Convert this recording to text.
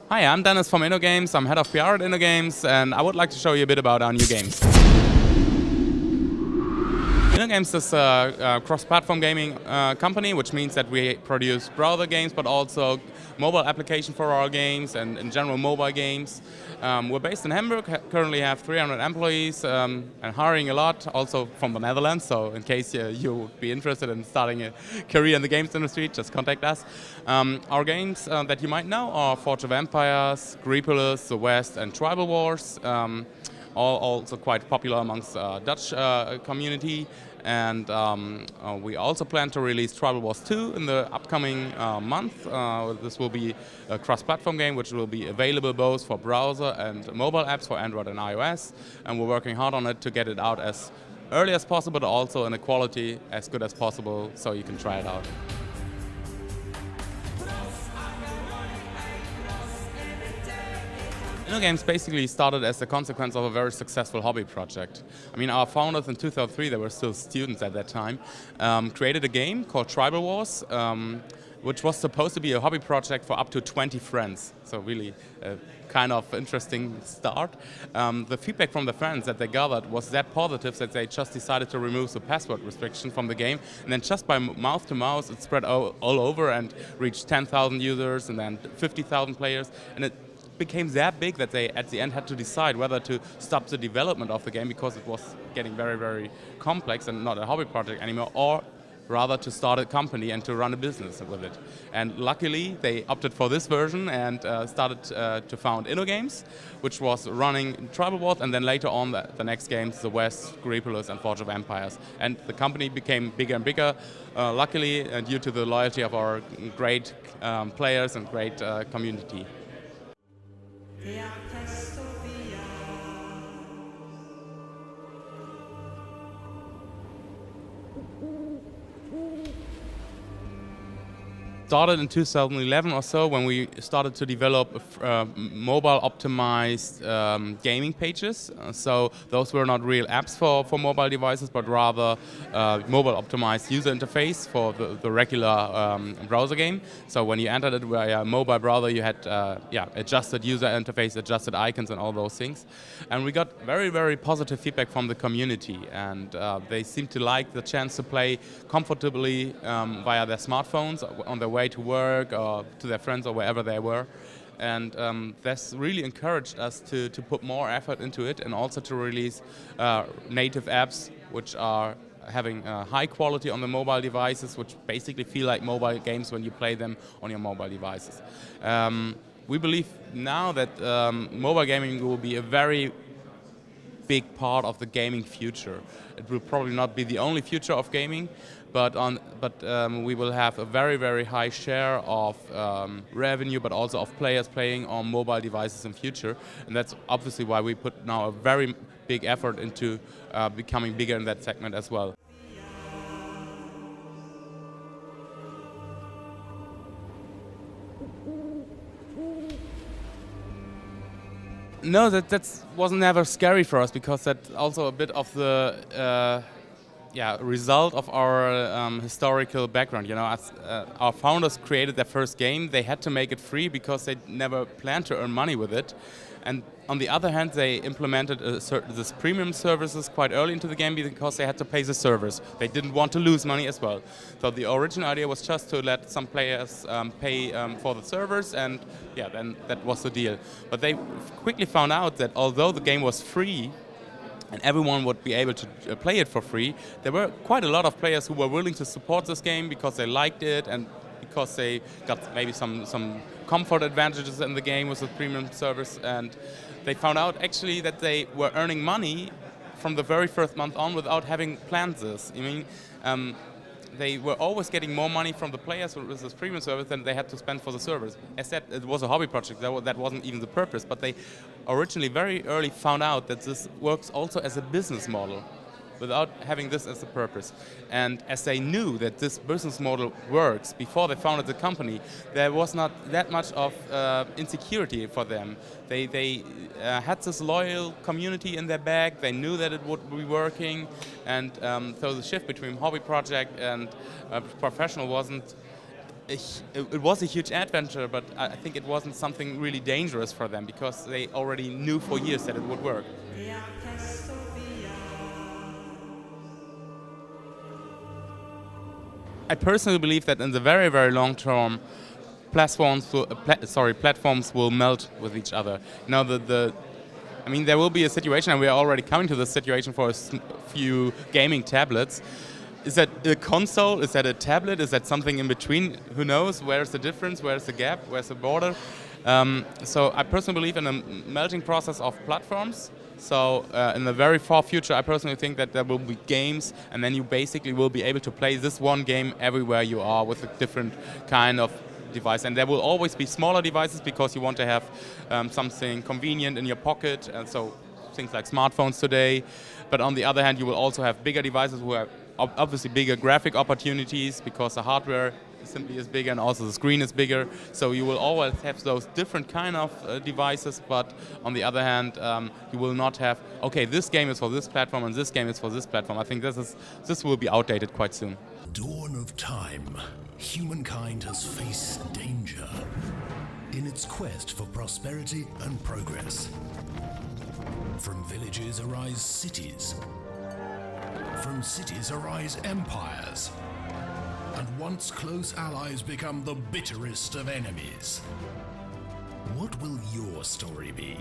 Hi, I'm Dennis from InnoGames. I'm head of PR at InnoGames, and I would like to show you a bit about our new games. InnoGames is a cross-platform gaming company, which means that we produce browser games, but also mobile application for our games and in general mobile games. We're based in Hamburg, currently have 300 employees and hiring a lot, also from the Netherlands. So in case you would be interested in starting a career in the games industry, just contact us. Our games that you might know are Forge of Empires, Greepolis, The West, and Tribal Wars. All also quite popular amongst Dutch community. And we also plan to release Tribal Wars 2 in the upcoming month. This will be a cross-platform game which will be available both for browser and mobile apps for Android and iOS. And we're working hard on it to get it out as early as possible, but also in a quality as good as possible so you can try it out. InnoGames basically started as a consequence of a very successful hobby project. I mean, our founders in 2003, they were still students at that time, created a game called Tribal Wars, which was supposed to be a hobby project for up to 20 friends. So really a kind of interesting start. The feedback from the friends that they gathered was that positive that they just decided to remove the password restriction from the game. And then just by mouth to mouth, it spread all over and reached 10,000 users and then 50,000 players. And it became that big that they at the end had to decide whether to stop the development of the game because it was getting very, very complex and not a hobby project anymore, or rather to start a company and to run a business with it. And luckily they opted for this version and started to found InnoGames, which was running Tribal Wars, and then later on the next games, The West, Greepolis, and Forge of Empires. And the company became bigger and bigger, luckily due to the loyalty of our great players and great community. Started in 2011 or so when we started to develop mobile optimized gaming pages. So those were not real apps for mobile devices, but rather mobile optimized user interface for the regular browser game. So when you entered it via a mobile browser, you had adjusted user interface, adjusted icons and all those things. And we got very, very positive feedback from the community, and they seemed to like the chance to play comfortably via their smartphones on their way to work or to their friends or wherever they were. And this really encouraged us to put more effort into it and also to release native apps which are having high quality on the mobile devices, which basically feel like mobile games when you play them on your mobile devices. We believe now that mobile gaming will be a very big part of the gaming future. It will probably not be the only future of gaming, but we will have a very, very high share of revenue, but also of players playing on mobile devices in future. And that's obviously why we put now a very big effort into becoming bigger in that segment as well. No, that wasn't never scary for us, because that's also a bit of the result of our historical background. You know, as our founders created their first game, they had to make it free because they never planned to earn money with it. And on the other hand, they implemented this premium services quite early into the game because they had to pay the servers. They didn't want to lose money as well. So the original idea was just to let some players pay for the servers, and yeah, then that was the deal. But they quickly found out that although the game was free and everyone would be able to play it for free, there were quite a lot of players who were willing to support this game because they liked it and because they got maybe some comfort advantages in the game with the premium service, and they found out actually that they were earning money from the very first month on without having planned this. I mean, they were always getting more money from the players with this premium service than they had to spend for the servers. As said, it was a hobby project, that wasn't even the purpose, but they originally very early found out that this works also as a business model, without having this as the purpose. And as they knew that this business model works before they founded the company, there was not that much of insecurity for them. They had this loyal community in their back, they knew that it would be working, and so the shift between hobby project and professional wasn't it was a huge adventure, but I think it wasn't something really dangerous for them because they already knew for years that it would work. I personally believe that in the very, very long term, platforms will melt with each other. You know, there will be a situation, and we are already coming to this situation for a few gaming tablets. Is that a console? Is that a tablet? Is that something in between? Who knows? Where's the difference? Where's the gap? Where's the border? So I personally believe in a melting process of platforms. So in the very far future, I personally think that there will be games, and then you basically will be able to play this one game everywhere you are with a different kind of device. And there will always be smaller devices because you want to have something convenient in your pocket, and so things like smartphones today. But on the other hand, you will also have bigger devices who have obviously bigger graphic opportunities because the hardware simply is bigger and also the screen is bigger. So you will always have those different kind of devices, but on the other hand, you will not have, okay, this game is for this platform and this game is for this platform. I think this will be outdated quite soon. Dawn of time, humankind has faced danger in its quest for prosperity and progress. From villages arise cities. From cities arise empires. And once close allies become the bitterest of enemies. What will your story be?